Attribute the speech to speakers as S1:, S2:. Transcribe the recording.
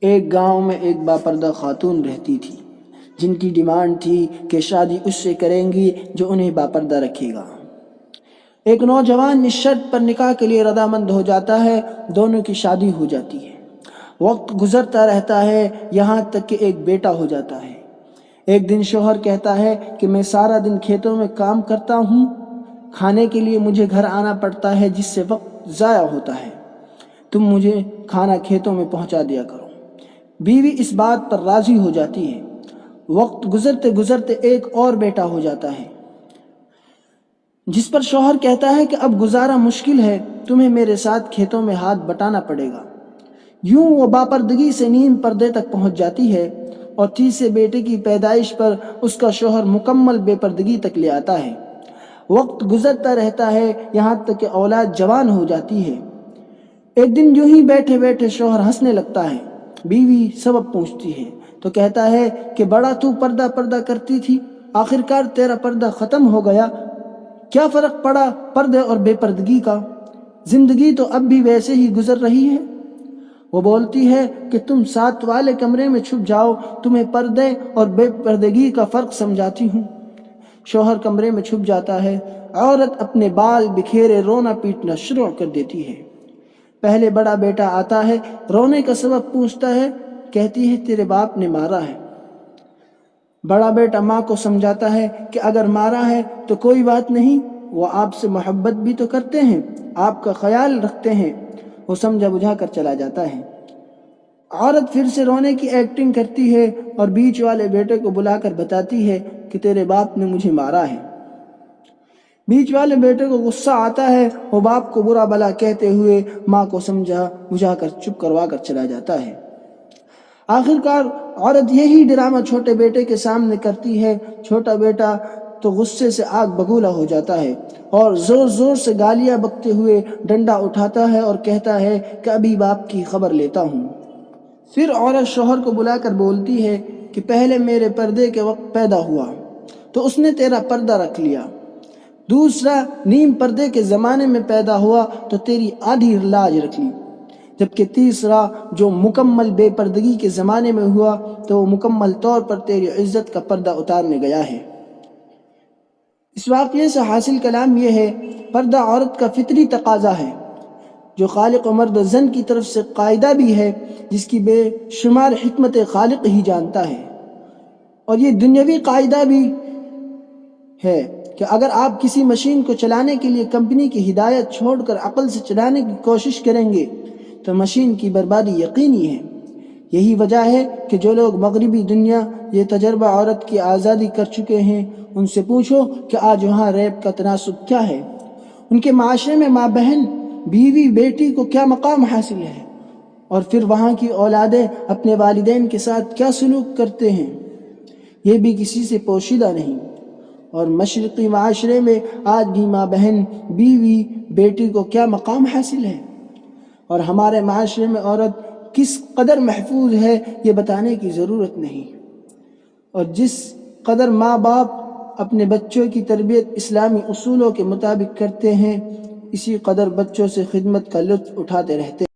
S1: ایک گاؤں میں ایک باپردہ خاتون رہتی تھی جن کی ڈیمانڈ تھی کہ شادی اس سے کریں گی جو انہیں باپردہ رکھے گا۔ ایک نوجوان اس شرط پر نکاح کے لیے رضامند ہو جاتا ہے، دونوں کی شادی ہو جاتی ہے۔ وقت گزرتا رہتا ہے یہاں تک کہ ایک بیٹا ہو جاتا ہے۔ ایک دن شوہر کہتا ہے کہ میں سارا دن کھیتوں میں کام کرتا ہوں، کھانے کے لیے مجھے گھر آنا پڑتا ہے جس سے وقت ضائع ہوتا ہے، تم مجھے کھانا کھیتوں میں پہنچا دیا کرو۔ بیوی اس بات پر راضی ہو جاتی ہے۔ وقت گزرتے گزرتے ایک اور بیٹا ہو جاتا ہے جس پر شوہر کہتا ہے کہ اب گزارا مشکل ہے، تمہیں میرے ساتھ کھیتوں میں ہاتھ بٹانا پڑے گا۔ یوں وہ باپردگی سے نیم پردے تک پہنچ جاتی ہے اور تیسرے بیٹے کی پیدائش پر اس کا شوہر مکمل بے پردگی تک لے آتا ہے۔ وقت گزرتا رہتا ہے یہاں تک کہ اولاد جوان ہو جاتی ہے۔ ایک دن یوں ہی بیٹھے بیٹھے شوہر ہنسنے لگتا ہے۔ بیوی سبب پوچھتی ہے تو کہتا ہے کہ بڑا تو پردہ پردہ کرتی تھی، آخرکار تیرا پردہ ختم ہو گیا، کیا فرق پڑا پردے اور بے پردگی کا؟ زندگی تو اب بھی ویسے ہی گزر رہی ہے۔ وہ بولتی ہے کہ تم ساتھ والے کمرے میں چھپ جاؤ، تمہیں پردے اور بے پردگی کا فرق سمجھاتی ہوں۔ شوہر کمرے میں چھپ جاتا ہے، عورت اپنے بال بکھیرے رونا پیٹنا شروع کر دیتی ہے۔ پہلے بڑا بیٹا آتا ہے، رونے کا سبب پوچھتا ہے، کہتی ہے تیرے باپ نے مارا ہے۔ بڑا بیٹا ماں کو سمجھاتا ہے کہ اگر مارا ہے تو کوئی بات نہیں، وہ آپ سے محبت بھی تو کرتے ہیں، آپ کا خیال رکھتے ہیں۔ وہ سمجھا بجھا کر چلا جاتا ہے۔ عورت پھر سے رونے کی ایکٹنگ کرتی ہے اور بیچ والے بیٹے کو بلا کر بتاتی ہے کہ تیرے باپ نے مجھے مارا ہے۔ بیچ والے بیٹے کو غصہ آتا ہے، وہ باپ کو برا بھلا کہتے ہوئے ماں کو سمجھا بجھا کر چپ کروا کر چلا جاتا ہے۔ آخرکار عورت یہی ڈرامہ چھوٹے بیٹے کے سامنے کرتی ہے۔ چھوٹا بیٹا تو غصے سے آگ بگولا ہو جاتا ہے اور زور زور سے گالیاں بکتے ہوئے ڈنڈا اٹھاتا ہے اور کہتا ہے کہ ابھی باپ کی خبر لیتا ہوں۔ پھر عورت شوہر کو بلا کر بولتی ہے کہ پہلے میرے پردے کے وقت پیدا ہوا تو اس نے تیرا پردہ رکھ لیا، دوسرا نیم پردے کے زمانے میں پیدا ہوا تو تیری آدھی لاج رکھ لی، جبکہ تیسرا جو مکمل بے پردگی کے زمانے میں ہوا تو وہ مکمل طور پر تیری عزت کا پردہ اتارنے گیا ہے۔ اس واقعے سے حاصل کلام یہ ہے، پردہ عورت کا فطری تقاضا ہے جو خالق و مرد و زن کی طرف سے قاعدہ بھی ہے، جس کی بے شمار حکمت خالق ہی جانتا ہے۔ اور یہ دنیاوی قاعدہ بھی ہے کہ اگر آپ کسی مشین کو چلانے کے لیے کمپنی کی ہدایت چھوڑ کر عقل سے چلانے کی کوشش کریں گے تو مشین کی بربادی یقینی ہے۔ یہی وجہ ہے کہ جو لوگ مغربی دنیا یہ تجربہ عورت کی آزادی کر چکے ہیں، ان سے پوچھو کہ آج وہاں ریپ کا تناسب کیا ہے، ان کے معاشرے میں ماں بہن بیوی بیٹی کو کیا مقام حاصل ہے، اور پھر وہاں کی اولادیں اپنے والدین کے ساتھ کیا سلوک کرتے ہیں، یہ بھی کسی سے پوشیدہ نہیں۔ اور مشرقی معاشرے میں آج بھی ماں بہن بیوی بیٹی کو کیا مقام حاصل ہے اور ہمارے معاشرے میں عورت کس قدر محفوظ ہے یہ بتانے کی ضرورت نہیں۔ اور جس قدر ماں باپ اپنے بچوں کی تربیت اسلامی اصولوں کے مطابق کرتے ہیں، اسی قدر بچوں سے خدمت کا لطف اٹھاتے رہتے ہیں۔